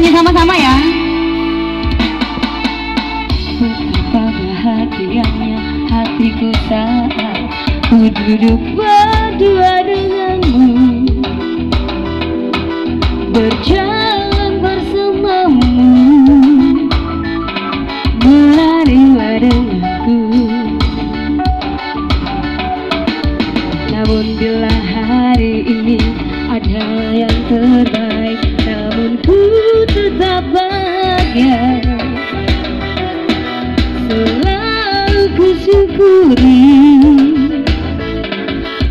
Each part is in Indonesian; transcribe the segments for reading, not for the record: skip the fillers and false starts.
nyanyi sama-sama ya. Betapa bahagianya hatiku saat ku duduk berdua denganmu, berjalan bersamamu, berlarilah denganku. Namun bila hari ini ada yang terbaik, namun ku tetap bahagia. Selalu ku syukuri,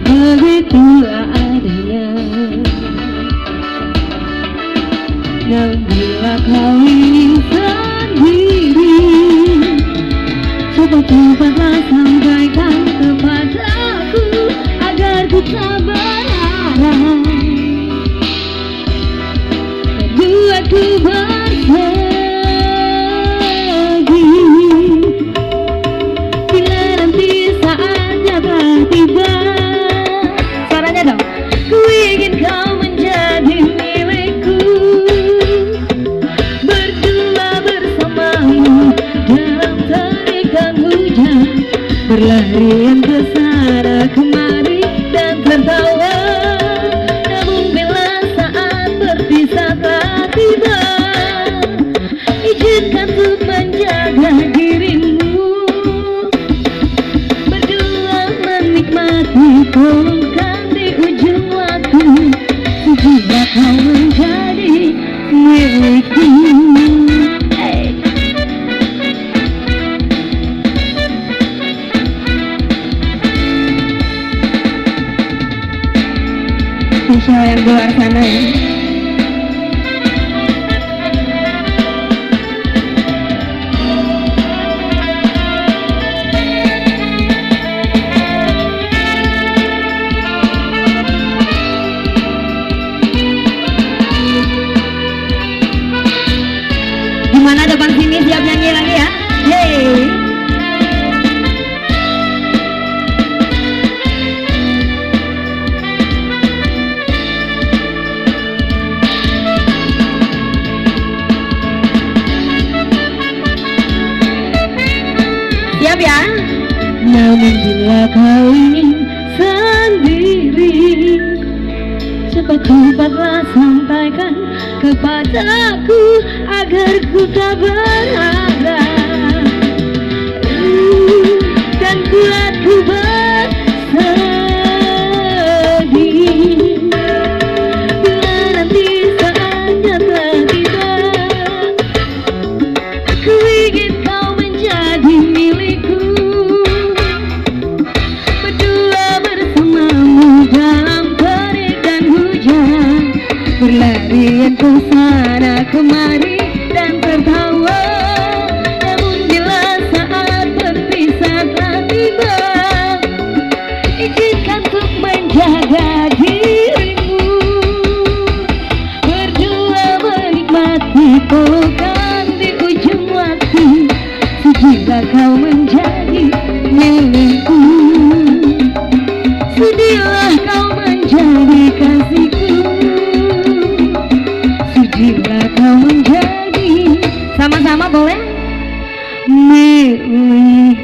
begitulah adanya. Namun bila kau ingin sendiri, cepat-cepatlah sampaikan kepadaku agar ku tak berharap. Buatku bersagi bila nanti saatnya telah tiba. Suaranya dong. Ku ingin kau menjadi milikku, berdua bersamamu dalam terikan hujan, berlarian ke sana kemari dan tertawa. Namun bila saat berpisah telah tiba, izinkan untuk menjaga dirimu, berdua menikmati pelukan di ujung waktu, sejak kau menjadi milikku. Spesial yang di luar sana ya. Gimana depan sini, siap nyanyi lagi ya? Yeay. Siap ya? Namun bila kau ingin sendiri, cepat-cepatlah sampaikan kepadaku agar ku tak berharap, dan buatku bersagi bila nanti saatnya telah tiba. Aku ingin kau menjadi milikku, berdua bersamamu dalam terikan hujan, berlarian ke sana kemari dan tertawa. Namun bila saat berpisah telah tiba, izinkan untuk menjaga dirimu, berdua menikmati pelukan di ujung waktu, sejak kau menjadi milikku. Sudilah kau menjadi kasihku, sudilah kau menjadi, sama-sama boleh, milikku.